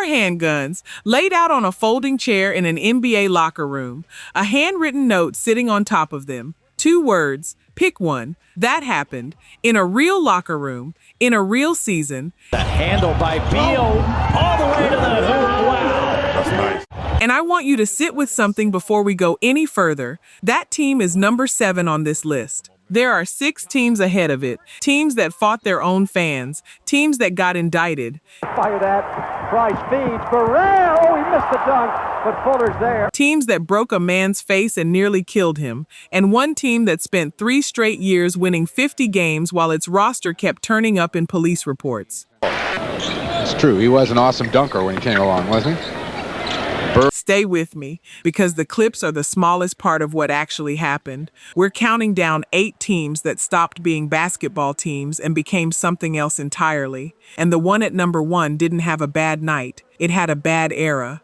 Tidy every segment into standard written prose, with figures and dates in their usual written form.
handguns laid out on a folding chair in an NBA locker room, a handwritten note sitting on top of them. 2 words, pick one. That happened in a real locker room, in a real season. The handle by Beal all the way to the hoop. Wow. That's nice. And I want you to sit with something before we go any further. That team is number 7 on this list. There are 6 teams ahead of it, teams that fought their own fans, teams that got indicted. Fire that. Price feeds. Burrell. Oh, he missed the dunk, but Fuller's there. Teams that broke a man's face and nearly killed him, and one team that spent 3 straight years winning 50 games while its roster kept turning up in police reports. It's true. He was an awesome dunker when he came along, wasn't he? Stay with me, because the clips are the smallest part of what actually happened. We're counting down 8 teams that stopped being basketball teams and became something else entirely. And the one at number 1 didn't have a bad night. It had a bad era.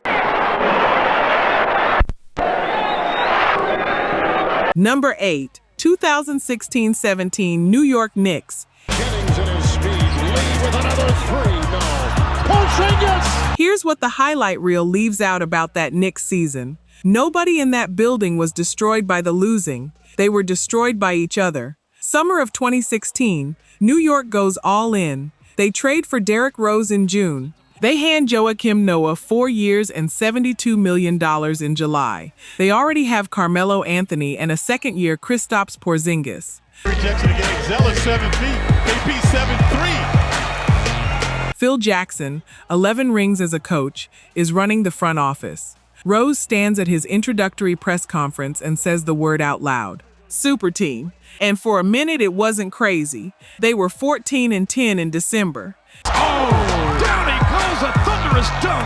Number 8, 2016-17 New York Knicks. Jennings in his speed, lead with another 3. No. Porzingis! Here's what the highlight reel leaves out about that Knicks season. Nobody in that building was destroyed by the losing. They were destroyed by each other. Summer of 2016, New York goes all in. They trade for Derrick Rose in June. They hand Joakim Noah 4 years and $72 million in July. They already have Carmelo Anthony and a second-year Kristaps Porzingis. Rejection again. Zeller 7 feet. KP 7-3. Phil Jackson, 11 rings as a coach, is running the front office. Rose stands at his introductory press conference and says the word out loud. Super team. And for a minute it wasn't crazy. They were 14-10 in December. Oh! Down he goes, a thunderous dunk!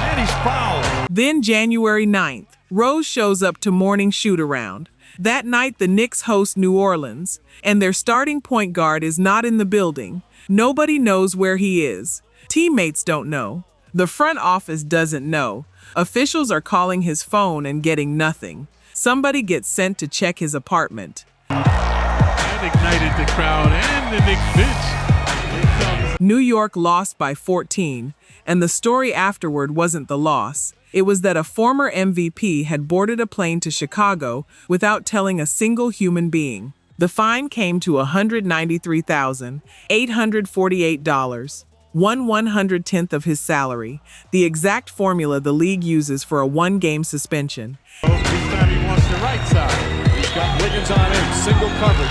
And he's fouled. Then January 9th, Rose shows up to morning shoot-around. That night the Knicks host New Orleans, and their starting point guard is not in the building. Nobody knows where he is. Teammates don't know. The front office doesn't know. Officials are calling his phone and getting nothing. Somebody gets sent to check his apartment. And ignited the crowd and the Knicks bench. New York lost by 14, and the story afterward wasn't the loss. It was that a former MVP had boarded a plane to Chicago without telling a single human being. The fine came to $193,848, 1/110th of his salary, the exact formula the league uses for a 1-game suspension. This time he wants the right side. He's got Wiggins on him, single coverage.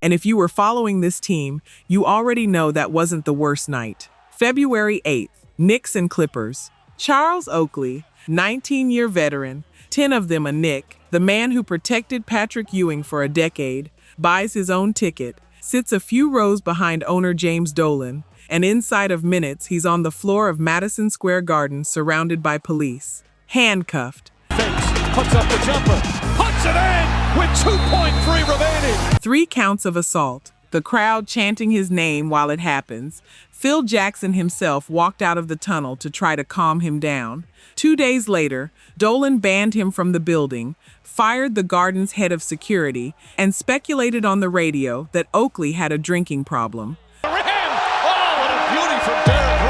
And if you were following this team, you already know that wasn't the worst night. February 8th, Knicks and Clippers. Charles Oakley, 19-year veteran, 10 of them a Knick, the man who protected Patrick Ewing for a decade, buys his own ticket, sits a few rows behind owner James Dolan, and inside of minutes he's on the floor of Madison Square Garden surrounded by police. Handcuffed. Fakes, puts up the jumper, puts it in with 2.3 remaining. 3 counts of assault. The crowd chanting his name while it happens. Phil Jackson himself walked out of the tunnel to try to calm him down. 2 days later, Dolan banned him from the building, fired the Garden's head of security, and speculated on the radio that Oakley had a drinking problem. Oh, what a beauty from Derrick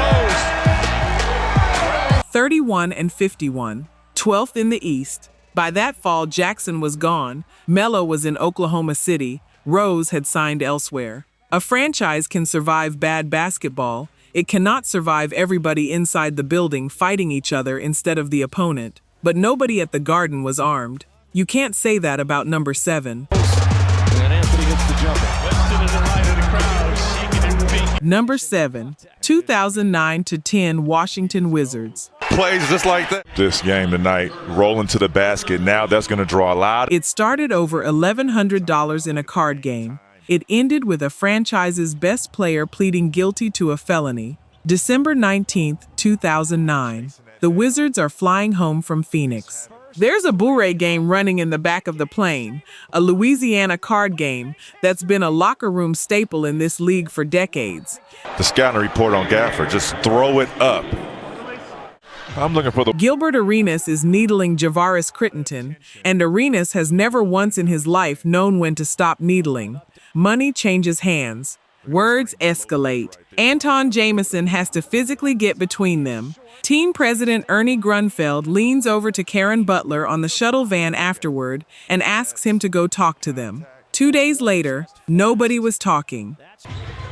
Rose. 31-51, 12th in the East. By that fall, Jackson was gone. Melo was in Oklahoma City. Rose had signed elsewhere. A franchise can survive bad basketball. It cannot survive everybody inside the building fighting each other instead of the opponent. But nobody at the Garden was armed. You can't say that about number 7. And Anthony hits the jumper. Weston to the right of the crowd, shaking his feet. Number 7, 2009-10 Washington Wizards. Plays just like that. This game tonight, rolling to the basket. Now that's going to draw a lot. It started over $1,100 in a card game. It ended with a franchise's best player pleading guilty to a felony. December 19, 2009. The Wizards are flying home from Phoenix. There's a Blu-ray game running in the back of the plane, a Louisiana card game that's been a locker room staple in this league for decades. The scouting report on Gafford, just throw it up. I'm looking for the... Gilbert Arenas is needling Javaris Crittenton, and Arenas has never once in his life known when to stop needling. Money changes hands. Words escalate. Anton Jameson has to physically get between them. Team president Ernie Grunfeld leans over to Karen Butler on the shuttle van afterward and asks him to go talk to them. 2 days later, nobody was talking.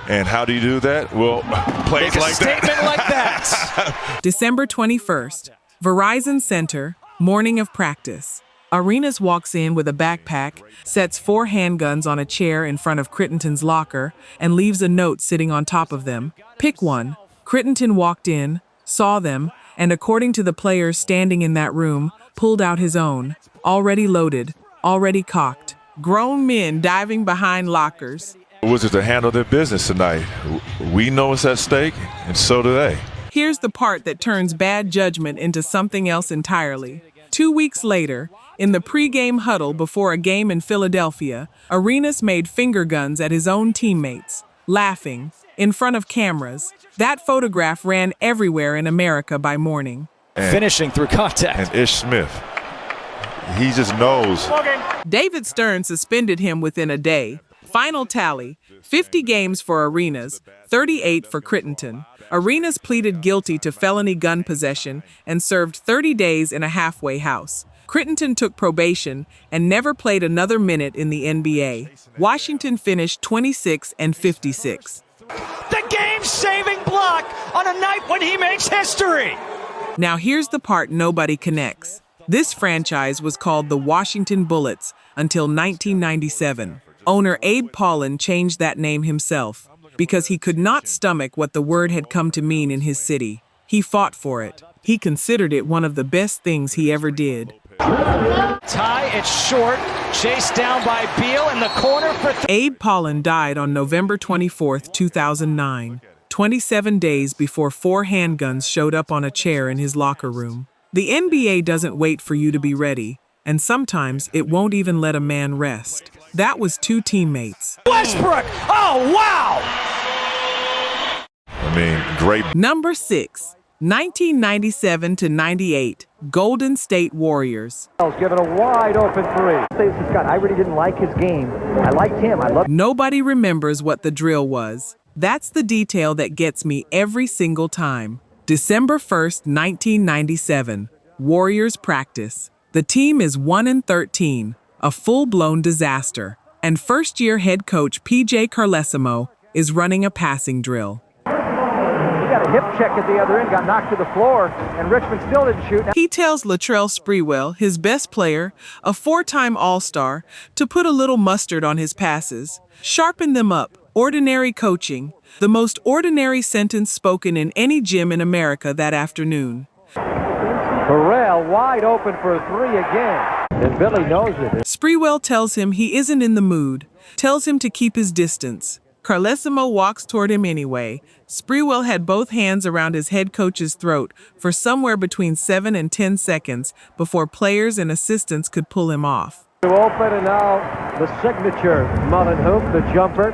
And how do you do that? Well, plays like Statement that. like that. December 21st, Verizon Center, morning of practice. Arenas walks in with a backpack, sets 4 handguns on a chair in front of Crittenton's locker, and leaves a note sitting on top of them. Pick one. Crittenton walked in, saw them, and according to the players standing in that room, pulled out his own. Already loaded, already cocked. Grown men diving behind lockers. Wizards to handle their business tonight. We know it's at stake, and so do they. Here's the part that turns bad judgment into something else entirely. 2 weeks later, in the pregame huddle before a game in Philadelphia, Arenas made finger guns at his own teammates, laughing, in front of cameras. That photograph ran everywhere in America by morning. Finishing through contact. And Ish Smith, he just knows. David Stern suspended him within a day. Final tally, 50 games for Arenas, 38 for Crittenton. Arenas pleaded guilty to felony gun possession and served 30 days in a halfway house. Crittenton took probation and never played another minute in the NBA. Washington finished 26-56. The game-saving block on a night when he makes history. Now here's the part nobody connects. This franchise was called the Washington Bullets until 1997. Owner Abe Paulin changed that name himself because he could not stomach what the word had come to mean in his city. He fought for it. He considered it one of the best things he ever did. Tie, it's short. Chased down by Beal in the corner for Abe Paulin died on November 24, 2009, 27 days before 4 handguns showed up on a chair in his locker room. The NBA doesn't wait for you to be ready, and sometimes it won't even let a man rest. That was 2 teammates. Westbrook. Oh, wow. I mean, great. Number 6, 1997-98, Golden State Warriors. Given a wide open three. Scott, I really didn't like his game. I liked him. I loved. Nobody remembers what the drill was. That's the detail that gets me every single time. December 1st, 1997, Warriors practice. The team is 1-13, a full-blown disaster, and first-year head coach P.J. Carlesimo is running a passing drill. He got a hip check at the other end, got knocked to the floor, and Richmond still didn't shoot. He tells Latrell Sprewell, his best player, a 4-time All-Star, to put a little mustard on his passes. Sharpen them up. Ordinary coaching. The most ordinary sentence spoken in any gym in America that afternoon. Burrell wide open for a 3 again. And Billy knows it. Sprewell tells him he isn't in the mood, tells him to keep his distance. Carlesimo walks toward him anyway. Sprewell had both hands around his head coach's throat for somewhere between 7 and 10 seconds before players and assistants could pull him off. Open, and now the signature Mullen hoop, the jumper.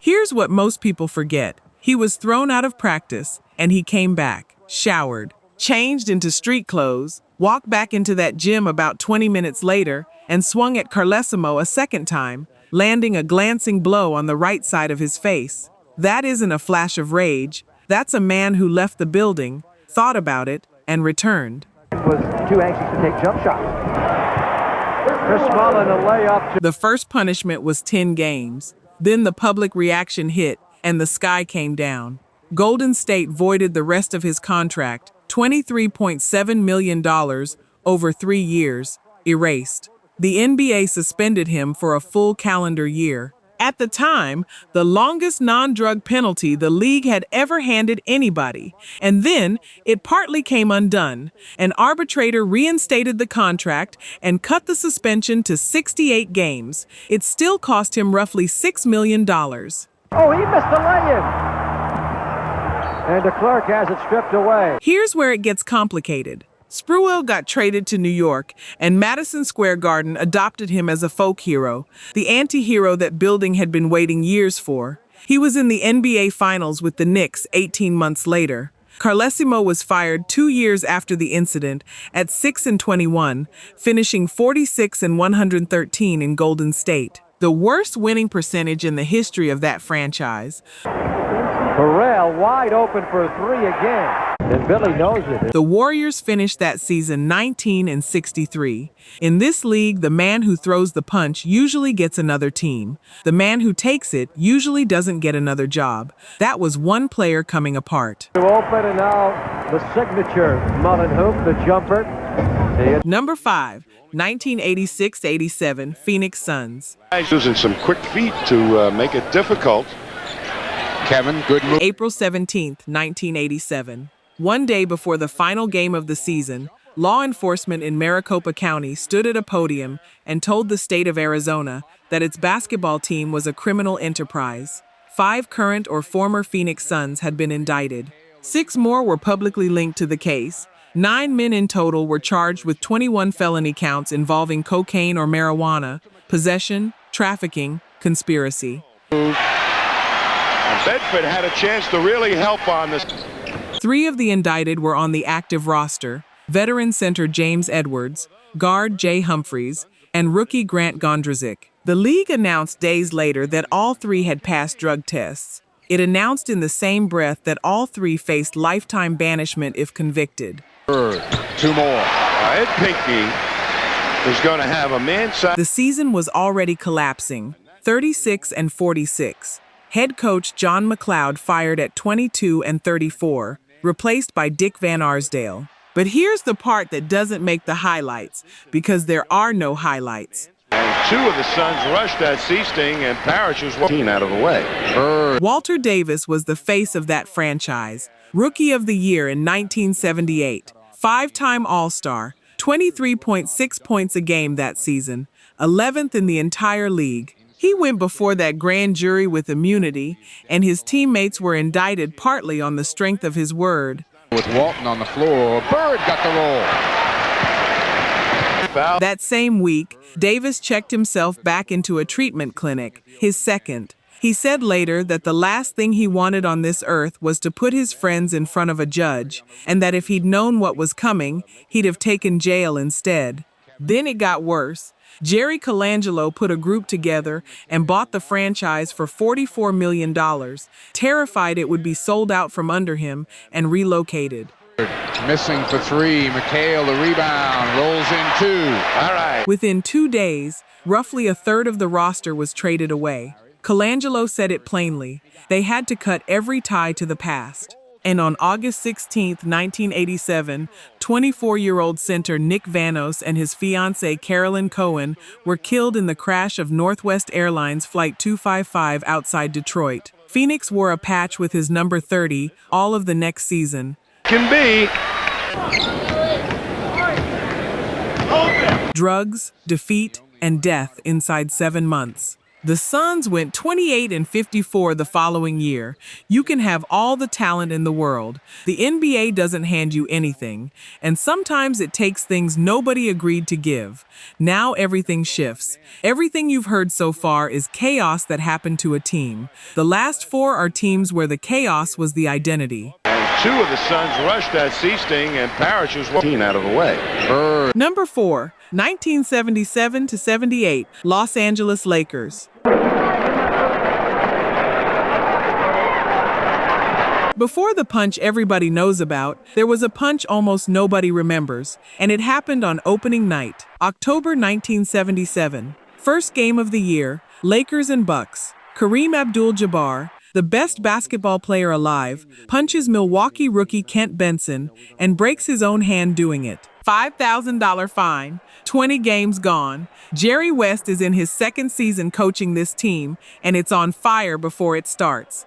Here's what most people forget. He was thrown out of practice, and he came back, showered, changed into street clothes, walked back into that gym about 20 minutes later, and swung at Carlesimo a second time, landing a glancing blow on the right side of his face. That isn't a flash of rage. That's a man who left the building, thought about it, and returned. Was too anxious to take jump shots. Chris Mullen, a layup. The first punishment was 10 games. Then the public reaction hit, and the sky came down. Golden State voided the rest of his contract, $23.7 million over 3 years, erased. The NBA suspended him for a full calendar year. At the time, the longest non-drug penalty the league had ever handed anybody. And then it partly came undone. An arbitrator reinstated the contract and cut the suspension to 68 games. It still cost him roughly $6 million. Oh, he missed the lay-in. And DeClerc has it stripped away. Here's where it gets complicated. Sprewell got traded to New York, and Madison Square Garden adopted him as a folk hero, the anti-hero that building had been waiting years for. He was in the NBA Finals with the Knicks 18 months later. Carlesimo was fired 2 years after the incident at 6-21, finishing 46-113 in Golden State. the worst winning percentage in the history of that franchise. Burrell wide open for a three again. And Billy knows it. The Warriors finished that season 19-63. In this league, the man who throws the punch usually gets another team. The man who takes it usually doesn't get another job. That was one player coming apart. To open, and now the signature Mullen hoop, the jumper. Number 5, 1986-87, Phoenix Suns. Using some quick feet to make it difficult. Kevin, good move. April 17th, 1987. One day before the final game of the season, law enforcement in Maricopa County stood at a podium and told the state of Arizona that its basketball team was a criminal enterprise. 5 current or former Phoenix Suns had been indicted. 6 more were publicly linked to the case. 9 men in total were charged with 21 felony counts involving cocaine or marijuana, possession, trafficking, conspiracy. Bedford had a chance to really help on this. 3 of the indicted were on the active roster: veteran center James Edwards, guard Jay Humphreys, and rookie Grant Gondrezick. The league announced days later that all 3 had passed drug tests. It announced in the same breath that all 3 faced lifetime banishment if convicted. 2 more. Ed Pinckney is going to have a man-sized. The season was already collapsing, 36-46. Head coach John McLeod fired at 22-34, replaced by Dick Van Arsdale. But here's the part that doesn't make the highlights, because there are no highlights. And 2 of the Suns rushed at Seasting, and Parrish was 14 out of the way. Walter Davis was the face of that franchise. Rookie of the Year in 1978, 5-time All-Star, 23.6 points a game that season, 11th in the entire league. He went before that grand jury with immunity, and his teammates were indicted partly on the strength of his word. With Walton on the floor, Bird got the roll. That same week, Davis checked himself back into a treatment clinic, his second. He said later that the last thing he wanted on this earth was to put his friends in front of a judge, and that if he'd known what was coming, he'd have taken jail instead. Then it got worse. Jerry Colangelo put a group together and bought the franchise for $44 million, terrified it would be sold out from under him and relocated. Missing for 3. McHale, the rebound, rolls in 2. All right. Within 2 days, roughly a third of the roster was traded away. Colangelo said it plainly. They had to cut every tie to the past. And on August 16, 1987, 24-year-old center Nick Vanos and his fiancée Carolyn Cohen were killed in the crash of Northwest Airlines Flight 255 outside Detroit. Phoenix wore a patch with his number 30 all of the next season. Can be. Drugs, defeat, and death inside 7 months. The Suns went 28-54 the following year. You can have all the talent in the world. The NBA doesn't hand you anything, and sometimes it takes things nobody agreed to give. Now everything shifts. Everything you've heard so far is chaos that happened to a team. The last 4 are teams where the chaos was the identity. And 2 of the Suns rushed at Seasting, and Parrish was 14 out of the way. Number 4, 1977-78, Los Angeles Lakers. Before the punch everybody knows about, there was a punch almost nobody remembers, and it happened on opening night, October 1977. First game of the year, Lakers and Bucks. Kareem Abdul-Jabbar, the best basketball player alive, punches Milwaukee rookie Kent Benson and breaks his own hand doing it. $5,000 fine, 20 games gone. Jerry West is in his 2nd season coaching this team, and it's on fire before it starts.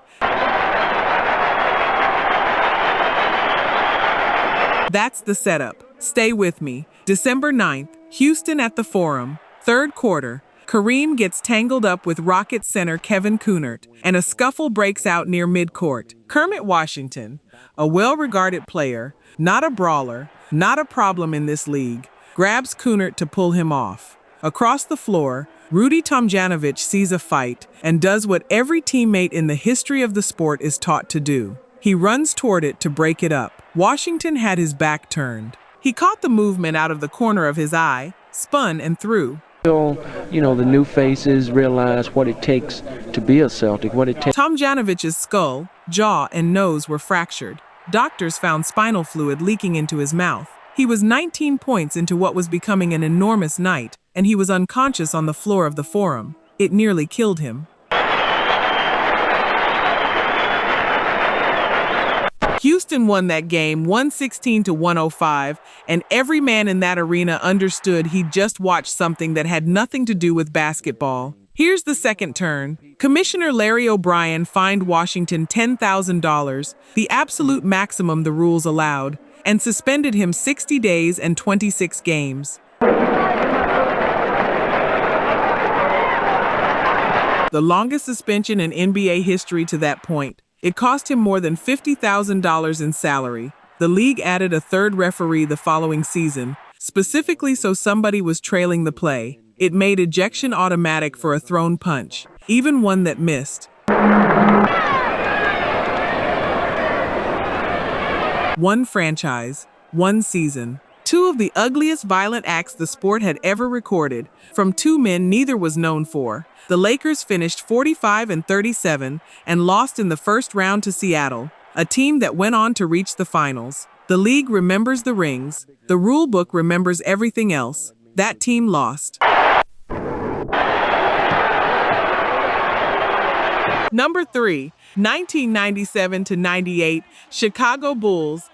That's the setup. Stay with me. December 9th, Houston at the Forum. 3rd quarter. Kareem gets tangled up with Rockets center Kevin Kunert, and a scuffle breaks out near midcourt. Kermit Washington, a well-regarded player, not a brawler, not a problem in this league, grabs Kunert to pull him off. Across the floor, Rudy Tomjanovich sees a fight and does what every teammate in the history of the sport is taught to do. He runs toward it to break it up. Washington had his back turned. He caught the movement out of the corner of his eye, spun and threw. The new faces realize what it takes to be a Celtic, what it takes. Tomjanovich's skull, jaw, and nose were fractured. Doctors found spinal fluid leaking into his mouth. He was 19 points into what was becoming an enormous night, and he was unconscious on the floor of the Forum. It nearly killed him. Houston won that game 116-105, and every man in that arena understood he'd just watched something that had nothing to do with basketball. Here's the second turn. Commissioner Larry O'Brien fined Washington $10,000, the absolute maximum the rules allowed, and suspended him 60 days and 26 games. The longest suspension in NBA history to that point. It cost him more than $50,000 in salary. The league added a third referee the following season, specifically so somebody was trailing the play. It made ejection automatic for a thrown punch, even one that missed. One franchise, one season. Two of the ugliest violent acts the sport had ever recorded, from two men neither was known for. The Lakers finished 45-37 and lost in the first round to Seattle, a team that went on to reach the finals. The league remembers the rings. The rule book remembers everything else. That team lost. Number 3, 1997-98, Chicago Bulls.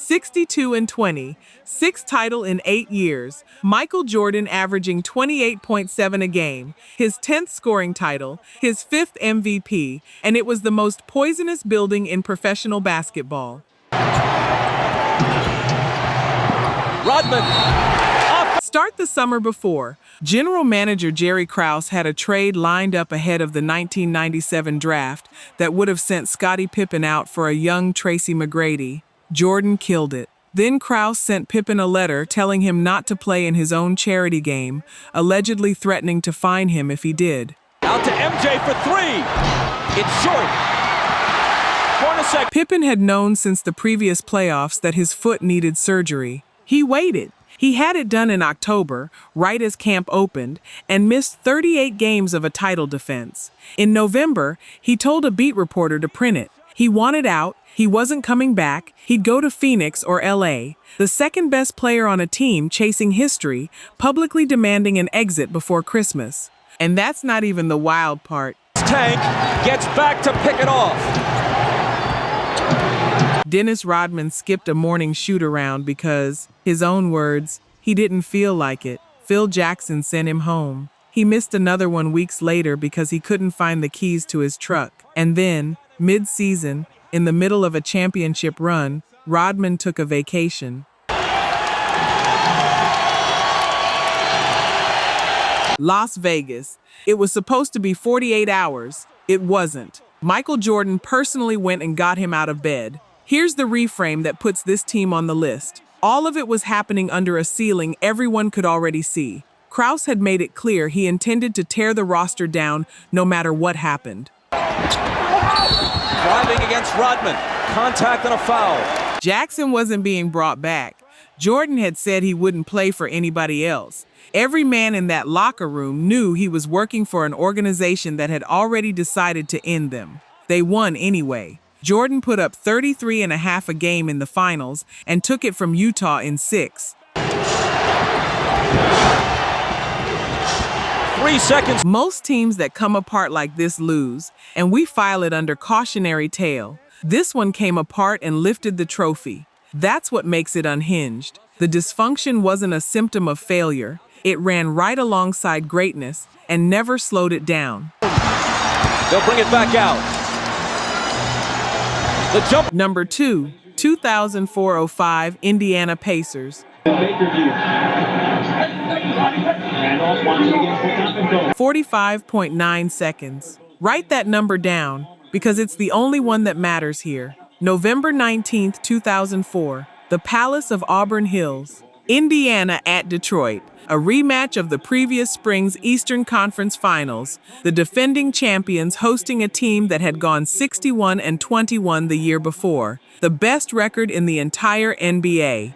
62-20, sixth title in 8 years. Michael Jordan averaging 28.7 a game, his 10th scoring title, his 5th MVP, and it was the most poisonous building in professional basketball. Rodman. Start the summer before. General Manager Jerry Krause had a trade lined up ahead of the 1997 draft that would have sent Scottie Pippen out for a young Tracy McGrady. Jordan killed it. Then Krause sent Pippen a letter telling him not to play in his own charity game, allegedly threatening to fine him if he did. Out to MJ for three. It's short. Pippen had known since the previous playoffs that his foot needed surgery. He waited. He had it done in October, right as camp opened, and missed 38 games of a title defense. In November, he told a beat reporter to print it. He wanted out. He wasn't coming back. He'd go to Phoenix or LA. The second best player on a team chasing history, publicly demanding an exit before Christmas. And that's not even the wild part. Tank gets back to pick it off. Dennis Rodman skipped a morning shoot-around because, his own words, he didn't feel like it. Phil Jackson sent him home. He missed another one weeks later because he couldn't find the keys to his truck. And then, mid-season, in the middle of a championship run, Rodman took a vacation. Las Vegas. It was supposed to be 48 hours. It wasn't. Michael Jordan personally went and got him out of bed. Here's the reframe that puts this team on the list. All of it was happening under a ceiling everyone could already see. Krause had made it clear he intended to tear the roster down no matter what happened. Driving against Rodman. Contact and a foul. Jackson wasn't being brought back. Jordan had said he wouldn't play for anybody else. Every man in that locker room knew he was working for an organization that had already decided to end them. They won anyway. Jordan put up 33.5 a game in the finals and took it from Utah in 6. 3 seconds. Most teams that come apart like this lose, and we file it under cautionary tale. This one came apart and lifted the trophy. That's what makes it unhinged. The dysfunction wasn't a symptom of failure. It ran right alongside greatness and never slowed it down. They'll bring it back out. The jump. Number 2, 2004-05 Indiana Pacers. 45.9 seconds. Write that number down because it's the only one that matters here. November 19, 2004, the Palace of Auburn Hills. Indiana at Detroit, a rematch of the previous spring's Eastern Conference Finals, the defending champions hosting a team that had gone 61-21 the year before, the best record in the entire NBA.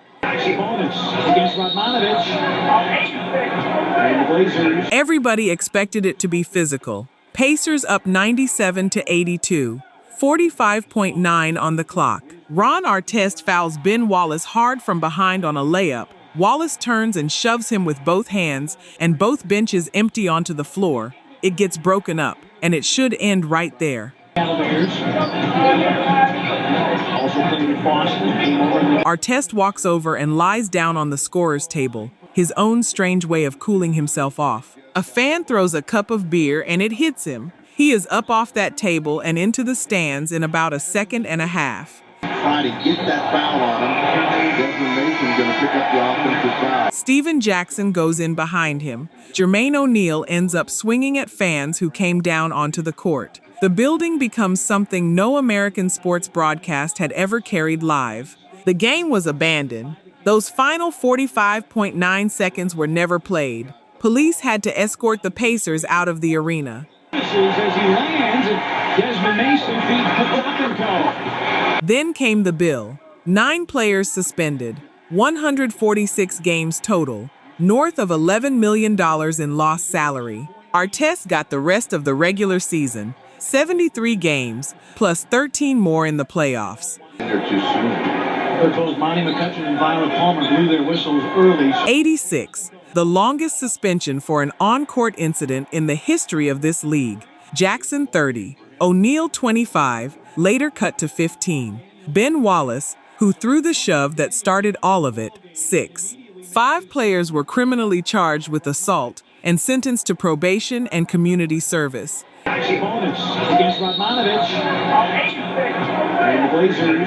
Everybody expected it to be physical. Pacers up 97-82, 45.9 on the clock. Ron Artest fouls Ben Wallace hard from behind on a layup. Wallace turns and shoves him with both hands, and both benches empty onto the floor. It gets broken up, and it should end right there. Artest walks over and lies down on the scorer's table, his own strange way of cooling himself off. A fan throws a cup of beer and it hits him. He is up off that table and into the stands in about a second and a half. Try to get that foul on him. Desmond Mason's going to pick up the offensive foul. Steven Jackson goes in behind him. Jermaine O'Neal ends up swinging at fans who came down onto the court. The building becomes something no American sports broadcast had ever carried live. The game was abandoned. Those final 45.9 seconds were never played. Police had to escort the Pacers out of the arena. As he lands, Desmond Mason feeds Potapenko. Then came the bill. 9 players suspended, 146 games total, north of $11 million in lost salary. Artest got the rest of the regular season, 73 games, plus 13 more in the playoffs. Both Monty McCutcheon and Violet Palmer blew their whistles early. 86, the longest suspension for an on-court incident in the history of this league. Jackson 30, O'Neal 25, later cut to 15. Ben Wallace, who threw the shove that started all of it, 6. 5 players were criminally charged with assault and sentenced to probation and community service.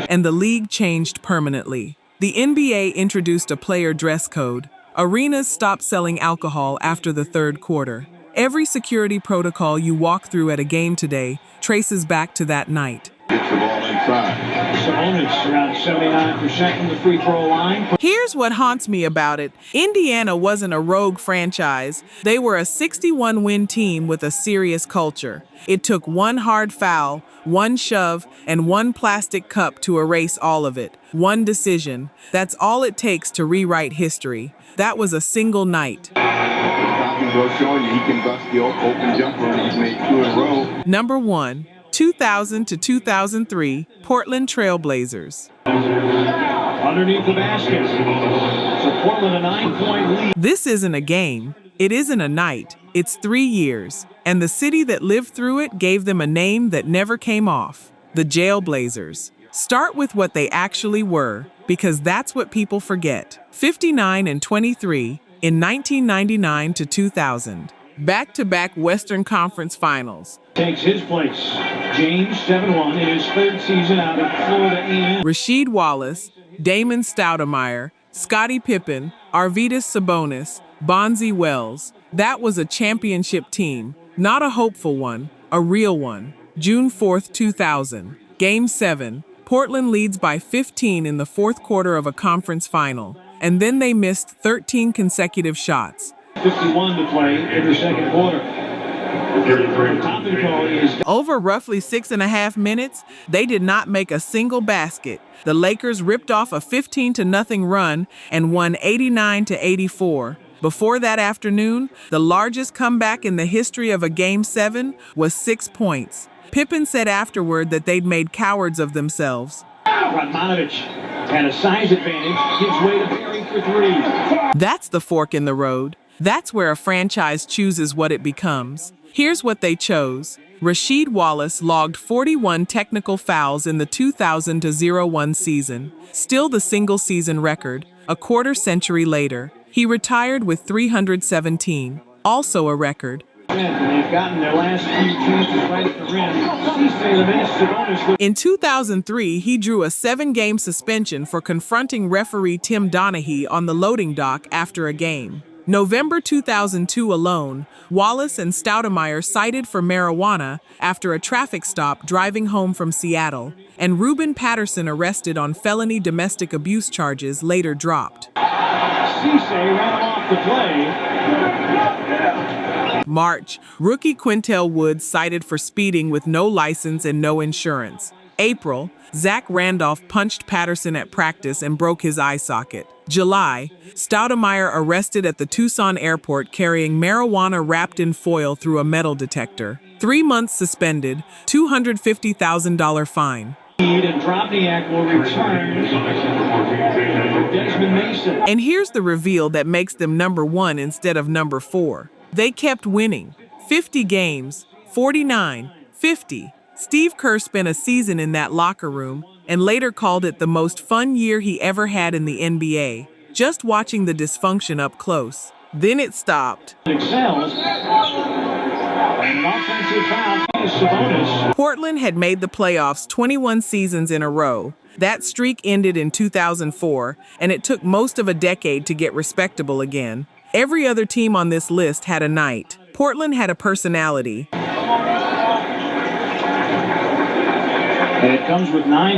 And the league changed permanently. The NBA introduced a player dress code. Arenas stopped selling alcohol after the third quarter. Every security protocol you walk through at a game today traces back to that night. Gets the ball inside. Sabonis around 79% from the free throw line. Here's what haunts me about it. Indiana wasn't a rogue franchise. They were a 61-win team with a serious culture. It took one hard foul, one shove, and one plastic cup to erase all of it. One decision. That's all it takes to rewrite history. That was a single night. Showing you he can bust the open jumper, and he's made 2 in a row. Number 1, 2000 to 2003, Portland Trail Blazers. Underneath the basket. So Portland a 9-point lead. This isn't a game. It isn't a night. It's 3 years. And the city that lived through it gave them a name that never came off. The Jail Blazers. Start with what they actually were, because that's what people forget. 59 and 23 in 1999 to 2000. Back-to-back Western Conference Finals. Takes his place. James 7-1 in his 3rd season out of Florida A&M. Rasheed Wallace, Damon Stoudemire, Scottie Pippen, Arvydas Sabonis, Bonzi Wells. That was a championship team. Not a hopeful one, a real one. June 4th, 2000. Game 7. Portland leads by 15 in the 4th quarter of a conference final. And then they missed 13 consecutive shots. 51 to play in the 2nd quarter. Over roughly 6.5 minutes, they did not make a single basket. The Lakers ripped off a 15-0 run and won 89-84. Before that afternoon, the largest comeback in the history of a Game 7 was 6 points. Pippen said afterward that they'd made cowards of themselves. Radmanovich had a size advantage, gives way to Barry for 3. That's the fork in the road. That's where a franchise chooses what it becomes. Here's what they chose. Rasheed Wallace logged 41 technical fouls in the 2000-01 season, still the single-season record. A quarter-century later, he retired with 317, also a record. They've gotten their last few chances right at the rim. In 2003, he drew a 7-game suspension for confronting referee Tim Donaghy on the loading dock after a game. November 2002 alone, Wallace and Stoudemire cited for marijuana after a traffic stop driving home from Seattle, and Ruben Patterson arrested on felony domestic abuse charges later dropped. Cisse ran off the play. March, rookie Quintel Woods cited for speeding with no license and no insurance. April, Zach Randolph punched Patterson at practice and broke his eye socket. July, Stoudemire arrested at the Tucson airport carrying marijuana wrapped in foil through a metal detector. 3 months suspended, $250,000 fine. And Dropniak will return. Desmond Mason. And here's the reveal that makes them number 1 instead of number 4. They kept winning. 50 games, 49, 50. Steve Kerr spent a season in that locker room and later called it the most fun year he ever had in the NBA, just watching the dysfunction up close. Then it stopped. Excels. And an offensive foul is Sabonis. Portland had made the playoffs 21 seasons in a row. That streak ended in 2004, and it took most of a decade to get respectable again. Every other team on this list had a night. Portland had a personality. And it comes with 9.